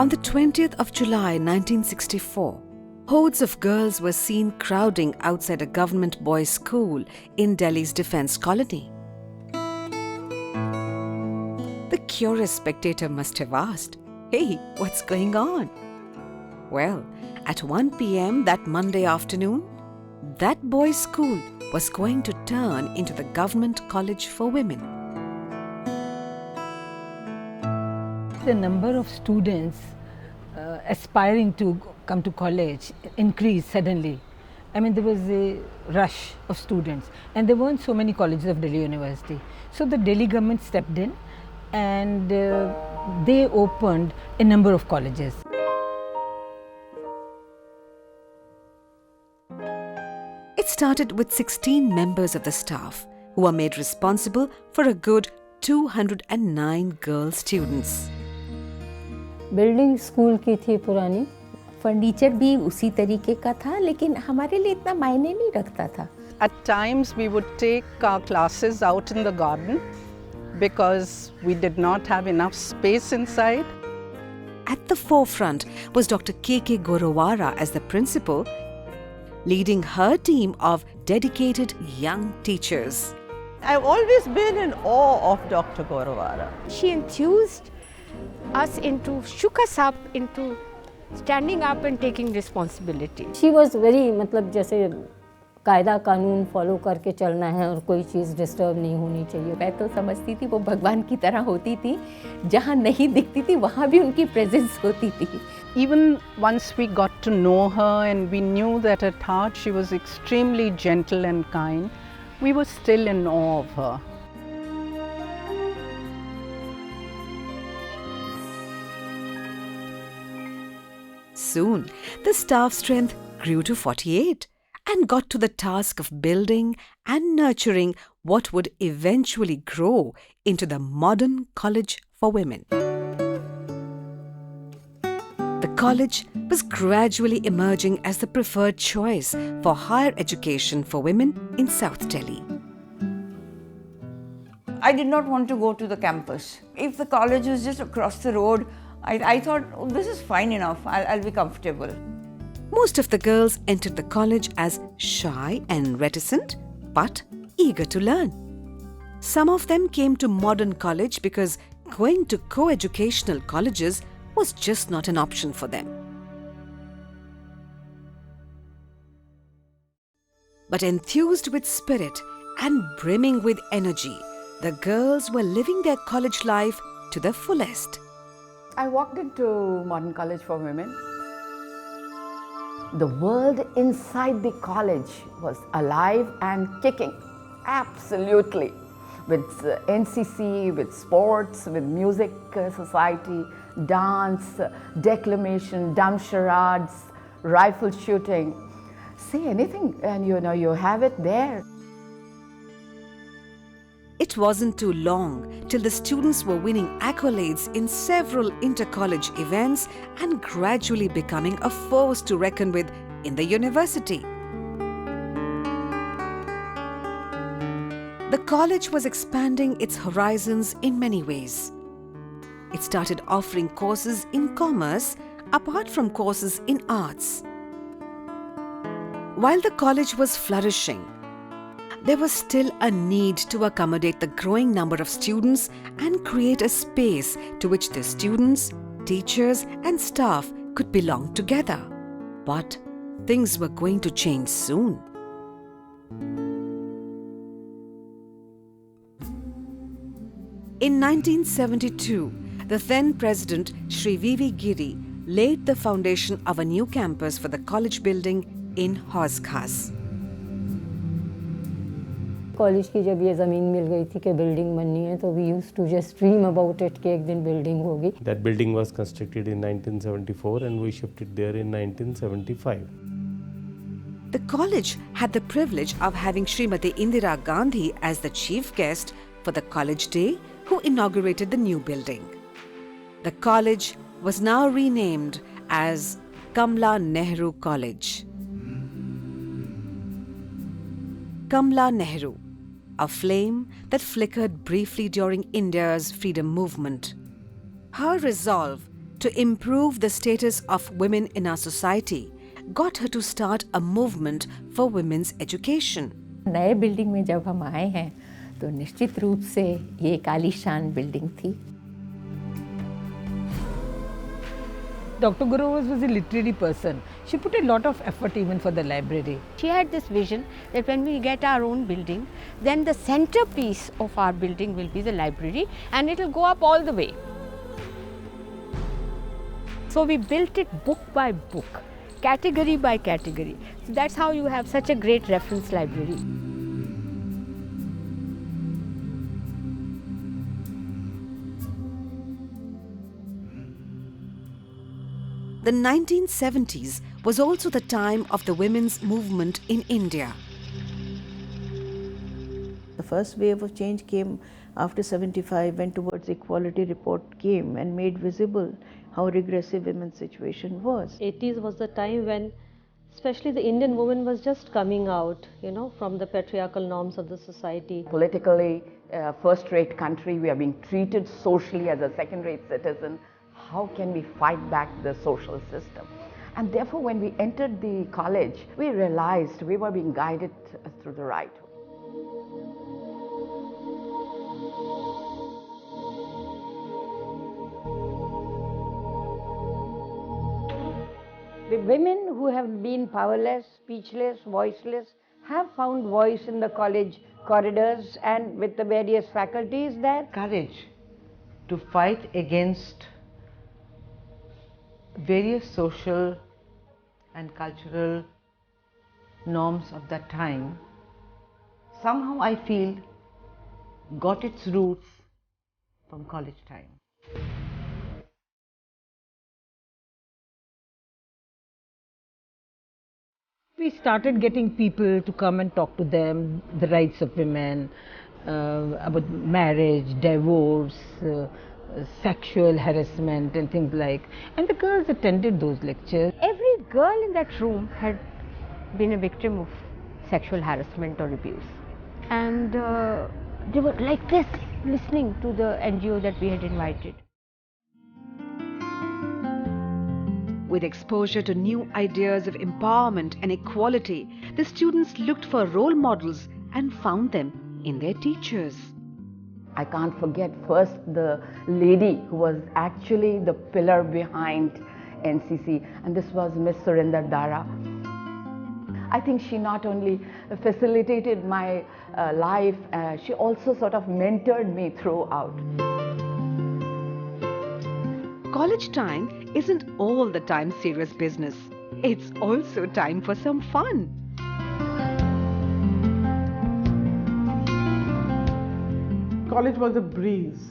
On the 20th of July 1964, hordes of girls were seen crowding outside a government boys' school in Delhi's defence colony. The curious spectator must have asked, "Hey, what's going on?" Well, at 1 p.m. that Monday afternoon, that boys' school was going to turn into the government college for women. The number of students aspiring to come to college increased suddenly. I mean, there was a rush of students, and there weren't so many colleges of Delhi University. So the Delhi government stepped in and they opened a number of colleges. It started with 16 members of the staff who were made responsible for a good 209 girl students. Building school की थी पुरानी, furniture भी उसी तरीके का था, लेकिन हमारे लिए इतना मायने नहीं रखता था. At times we would take our classes out in the garden because we did not have enough space inside. At the forefront was Dr. K.K. Gorawara as the principal, leading her team of dedicated young teachers. I've always been in awe of Dr. Gorawara. She enthused us shook us up into standing up and taking responsibility. She was very मतलब जैसे कायदा कानून follow करके चलना है और कोई चीज़ disturb नहीं होनी चाहिए. मैं तो समझती थी वो भगवान की तरह होती थी, जहाँ नहीं दिखती थी वहाँ भी उनकी प्रेजेंस होती थी. Even once we got to know her and we knew that at heart she was extremely gentle and kind, we were still in awe of her. Soon, the staff strength grew to 48 and got to the task of building and nurturing what would eventually grow into the modern college for women. The college was gradually emerging as the preferred choice for higher education for women in South Delhi. I did not want to go to the campus. If the college was just across the road, I thought, oh, this is fine enough, I'll be comfortable. Most of the girls entered the college as shy and reticent, but eager to learn. Some of them came to modern college because going to co-educational colleges was just not an option for them. But enthused with spirit and brimming with energy, the girls were living their college life to the fullest. I walked into Modern College for Women. The world inside the college was alive and kicking, Absolutely. With NCC, with sports, with music society, dance, declamation, dumb charades, rifle shooting. Say anything and you have it there. It wasn't too long till the students were winning accolades in several inter-college events and gradually becoming a force to reckon with in the university. The college was expanding its horizons in many ways. It started offering courses in commerce apart from courses in arts. While the college was flourishing, there was still a need to accommodate the growing number of students and create a space to which the students, teachers, and staff could belong together. But things were going to change soon. In 1972, the then President Shri V.V. Giri laid the foundation of a new campus for the college building in Hauskhas. College की जब ये ज़मीन मिल गई थी कि building बननी है तो we used to just dream about it कि एक दिन बिल्डिंग होगी. That building was constructed in 1974 and we shifted there in 1975. The college had the privilege of having Srimati Indira Gandhi as the chief guest for the college day, who inaugurated the new building. The college was now renamed as Kamla Nehru College. Kamla Nehru, a flame that flickered briefly during India's freedom movement. Her resolve to improve the status of women in our society got her to start a movement for women's education. नए building में जब हम आए हैं तो निश्चित रूप से ये एक आलीशान बिल्डिंग थी. Dr. Guru was a literary person. She put a lot of effort even for the library. She had this vision that when we get our own building, then the centerpiece of our building will be the library and it will go up all the way. So we built it book by book, category by category. So that's how you have such a great reference library. The 1970s was also the time of the women's movement in India. The first wave of change came after 75, when towards equality report came and made visible how regressive women's situation was. 80s was the time when especially the Indian woman was just coming out, from the patriarchal norms of the society. Politically, first-rate country, we are being treated socially as a second-rate citizen. How can we fight back the social system? And therefore, when we entered the college, we realized we were being guided through the right way. The women who have been powerless, speechless, voiceless have found voice in the college corridors and with the various faculties there. Courage to fight against various social and cultural norms of that time, somehow I feel got its roots from college time. We started getting people to come and talk to them, the rights of women, about marriage, divorce, sexual harassment and things like. And the girls attended those lectures. Every girl in that room had been a victim of sexual harassment or abuse. And they were like this, listening to the NGO that we had invited. With exposure to new ideas of empowerment and equality, the students looked for role models and found them in their teachers. I can't forget first the lady who was actually the pillar behind NCC, and this was Miss Surinder Dara. I think she not only facilitated my life, she also sort of mentored me throughout. College time isn't all the time serious business. It's also time for some fun. College was a breeze,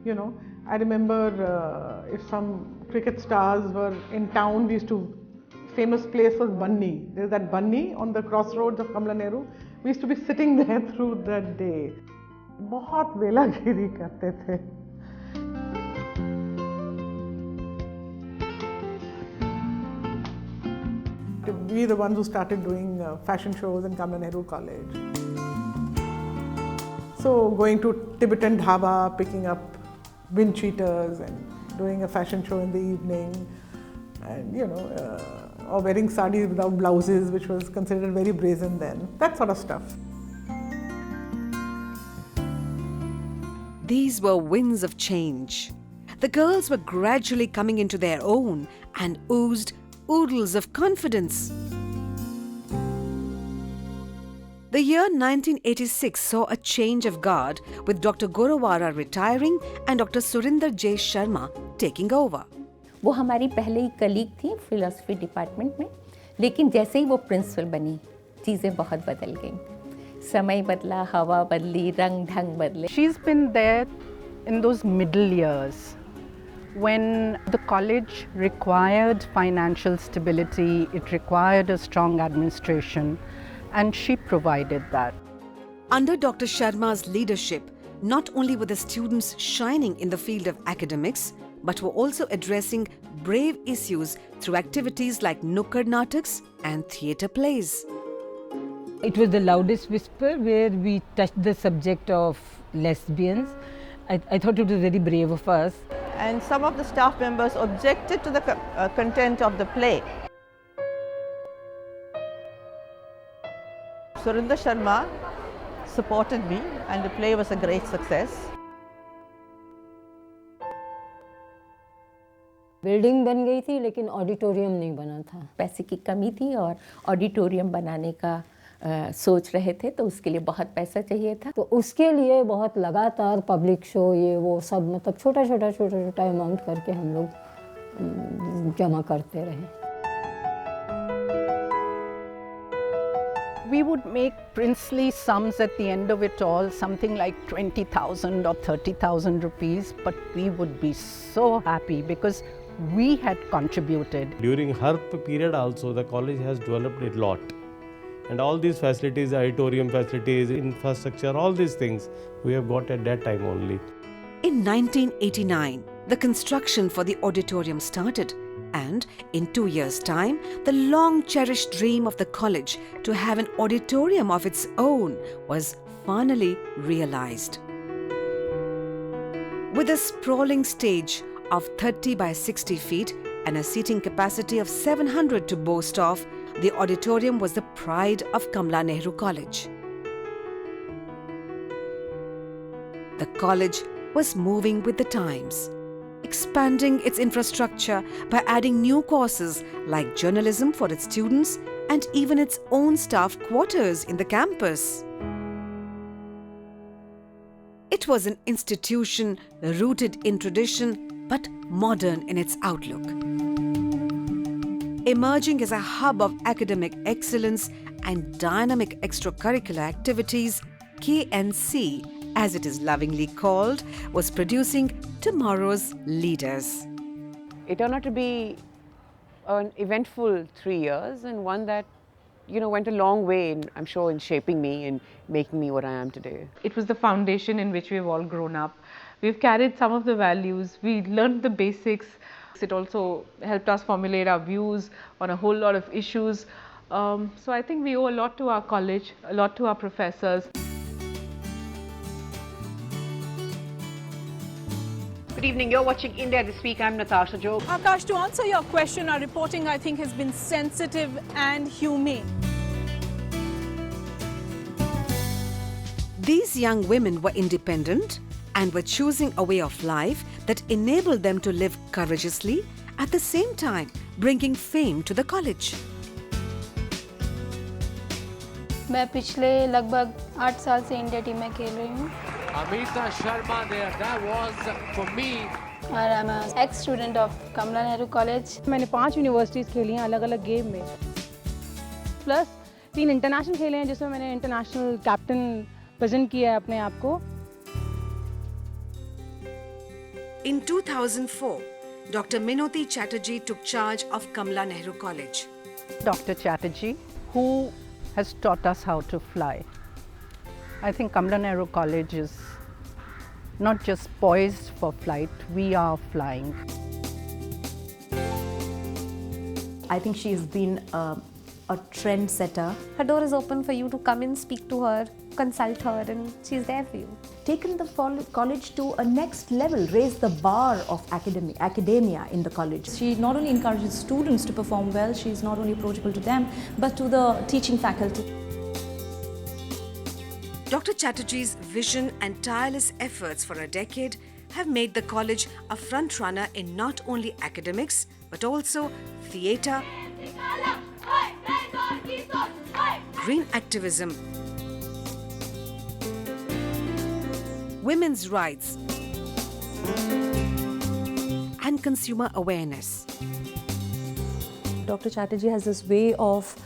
I remember if some cricket stars were in town, famous place was Bunny. There's that Bunny on the crossroads of Kamla Nehru. We used to be sitting there through that day. बहुत वेलागिरी करते थे. We the ones who started doing fashion shows in Kamla Nehru College. So going to Tibetan dhaba, picking up wind cheaters and doing a fashion show in the evening, and or wearing sarees without blouses, which was considered very brazen then, that sort of stuff. These were winds of change. The girls were gradually coming into their own and oozed oodles of confidence. The year 1986 saw a change of guard, with Dr. Gorawara retiring and Dr. Surinder J. Sharma taking over. वो हमारी पहले ही colleague थी philosophy department में, लेकिन जैसे ही वो principal बनी चीज़ें बहुत बदल गईं. समय बदला, हवा बदली, रंग ढंग बदले. She's been there in those middle years when the college required financial stability, it required a strong administration, and she provided that. Under Dr. Sharma's leadership, not only were the students shining in the field of academics, but were also addressing brave issues through activities like Nukkad Nataks and theatre plays. It was the loudest whisper where we touched the subject of lesbians. I thought it was very brave of us. and some of the staff members objected to the content of the play. Surinder Sharma supported me and the play was a great success. Building बन गई थी लेकिन auditorium नहीं बना था। पैसे की कमी थी और ऑडिटोरियम बनाने का सोच रहे थे, तो उसके लिए बहुत पैसा चाहिए था। तो उसके लिए बहुत लगातार पब्लिक शो ये वो सब मतलब छोटा अमाउंट करके हम लोग जमा करते रहे। We would make princely sums at the end of it all, something like 20,000 or 30,000 rupees, but we would be so happy because we had contributed. During her period also, the college has developed a lot. And all these facilities, auditorium facilities, infrastructure, all these things we have got at that time only. In 1989, the construction for the auditorium started, and in 2 years' time, the long-cherished dream of the college to have an auditorium of its own was finally realized. With a sprawling stage of 30 by 60 feet and a seating capacity of 700 to boast of, the auditorium was the pride of Kamla Nehru College. The college was moving with the times, expanding its infrastructure by adding new courses like journalism for its students and even its own staff quarters in the campus. It was an institution rooted in tradition but modern in its outlook. Emerging as a hub of academic excellence and dynamic extracurricular activities, KNC, as it is lovingly called, was producing tomorrow's leaders. It turned out to be an eventful 3 years and one that, went a long way, I'm sure, in shaping me and making me what I am today. It was the foundation in which we've all grown up. We've carried some of the values, we learned the basics. It also helped us formulate our views on a whole lot of issues. So I think we owe a lot to our college, a lot to our professors. Good evening, you're watching India This Week. I'm Natasha Joe. Akash, to answer your question, our reporting, I think, has been sensitive and humane. These young women were independent and were choosing a way of life that enabled them to live courageously, at the same time bringing fame to the college. मैं पिछले लगभग 8 साल से India team में खेल रही हूँ। Amita Sharma there, that was for me. और I'm an ex-student of Kamla Nehru College. मैंने 5 यूनिवर्सिटीज़ खेली हैं अलग-अलग गेम में, प्लस 3 इंटरनेशनल खेले हैं जिसमें मैंने इंटरनेशनल कैप्टन प्रेजेंट किया है अपने आप को। In 2004, Dr. Minoti Chatterjee took charge of Kamla Nehru College. Dr. Chatterjee, who has taught us how to fly. I think Kamla Nehru College is not just poised for flight, we are flying. I think she's been a trendsetter. Her door is open for you to come in, speak to her, consult her, and she's there for you. Taken the college to a next level, raised the bar of academia in the college. She not only encourages students to perform well, she's not only approachable to them, but to the teaching faculty. Dr. Chatterjee's vision and tireless efforts for a decade have made the college a front-runner in not only academics, but also theatre, green activism, women's rights, and consumer awareness. Dr. Chatterjee has this way of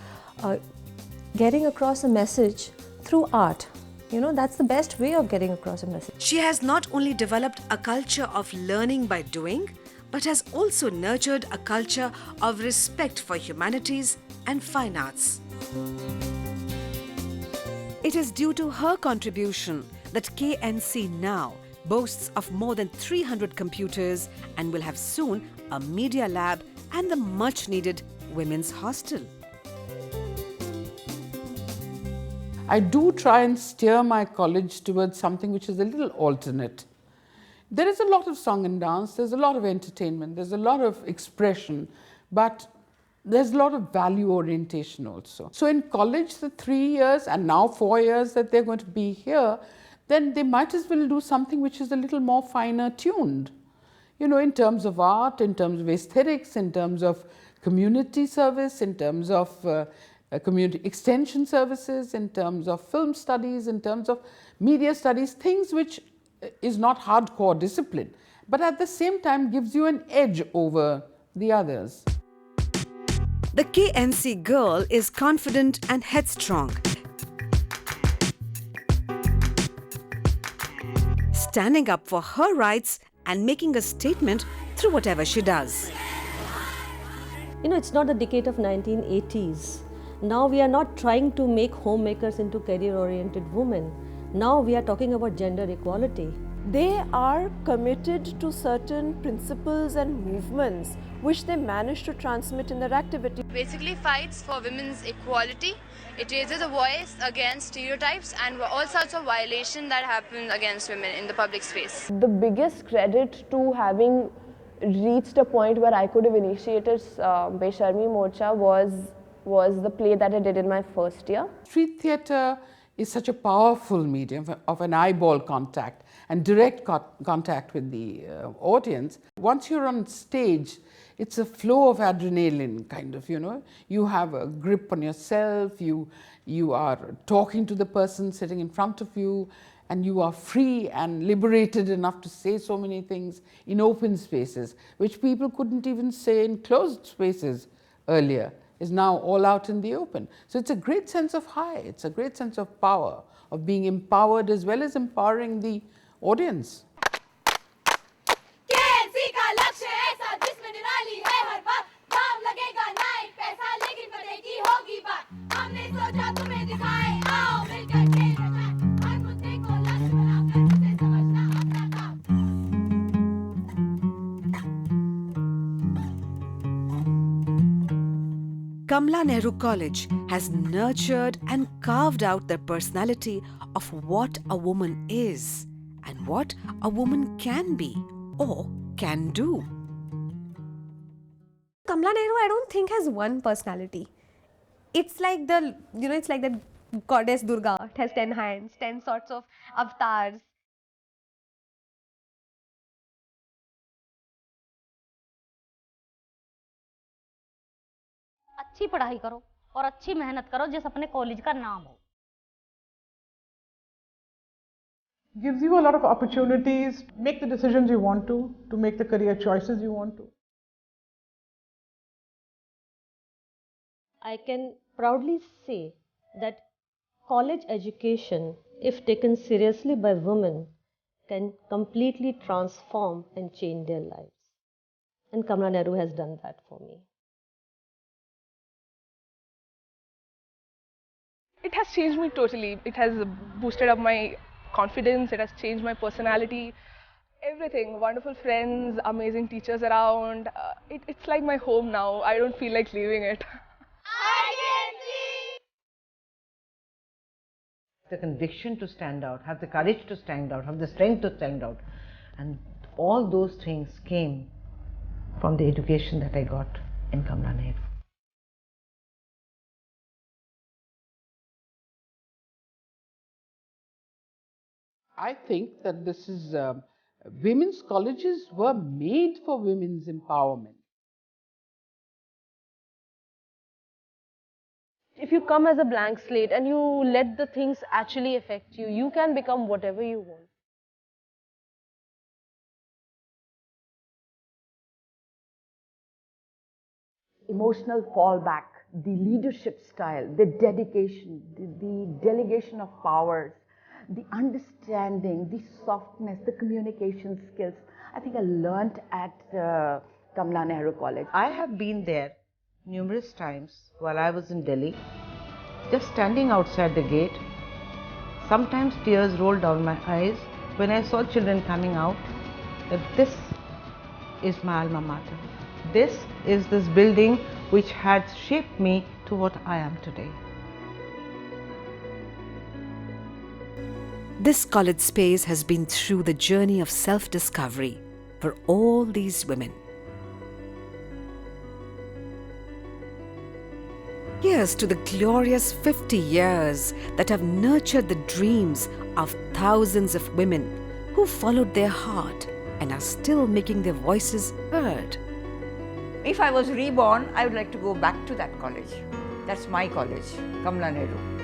getting across a message through art. That's the best way of getting across a message. She has not only developed a culture of learning by doing, but has also nurtured a culture of respect for humanities and fine arts. It is due to her contribution that KNC now boasts of more than 300 computers and will have soon a media lab and the much-needed women's hostel. I do try and steer my college towards something which is a little alternate. There is a lot of song and dance, there's a lot of entertainment, there's a lot of expression, but there's a lot of value orientation also. So in college, the 3 years and now 4 years that they're going to be here, then they might as well do something which is a little more finer tuned. You know, in terms of art, in terms of aesthetics, in terms of community service, in terms of community extension services, in terms of film studies, in terms of media studies, things which is not hardcore discipline, but at the same time gives you an edge over the others. The KNC girl is confident and headstrong, standing up for her rights and making a statement through whatever she does. You know, it's not the decade of 1980s. Now we are not trying to make homemakers into career-oriented women. Now we are talking about gender equality. They are committed to certain principles and movements which they manage to transmit in their activity. Basically fights for women's equality. It raises a voice against stereotypes and all sorts of violations that happen against women in the public space. The biggest credit to having reached a point where I could have initiated Besharmi Morcha was the play that I did in my first year. Street theatre is such a powerful medium of an eyeball contact and direct contact with the audience. Once you're on stage, it's a flow of adrenaline kind of, you know. You have a grip on yourself, you are talking to the person sitting in front of you, and you are free and liberated enough to say so many things in open spaces, which people couldn't even say in closed spaces earlier, is now all out in the open. So it's a great sense of high, it's a great sense of power, of being empowered as well as empowering the audience. Kamla Nehru College has nurtured and carved out the personality of what a woman is and what a woman can be or can do. Kamla Nehru, I don't think has one personality. It's like the, it's like the goddess Durga. It has 10 hands, 10 sorts of avatars. अच्छी पढ़ाई करो और अच्छी मेहनत करो जिस अपने college का नाम हो. Gives you a lot of opportunities to make the decisions you want to make the career choices you want to. I can proudly say that college education, if taken seriously by women, can completely transform and change their lives. And Kamla Nehru has done that for me. It has changed me totally. It has boosted up my confidence, it has changed my personality, everything. Wonderful friends, amazing teachers around. It's like my home now. I don't feel like leaving it. The conviction to stand out, have the courage to stand out, have the strength to stand out. And all those things came from the education that I got in Kamla Nehru. I think that this is, women's colleges were made for women's empowerment. If you come as a blank slate and you let the things actually affect you, you can become whatever you want. Emotional fallback, the leadership style, the dedication, the delegation of powers, the understanding, the softness, the communication skills, I think I learnt at Kamla Nehru College. I have been there numerous times while I was in Delhi, just standing outside the gate. Sometimes tears rolled down my eyes when I saw children coming out, that this is my alma mater. This is this building which had shaped me to what I am today. This college space has been through the journey of self-discovery for all these women. Here's to the glorious 50 years that have nurtured the dreams of thousands of women who followed their heart and are still making their voices heard. If I was reborn, I would like to go back to that college. That's my college, Kamla Nehru.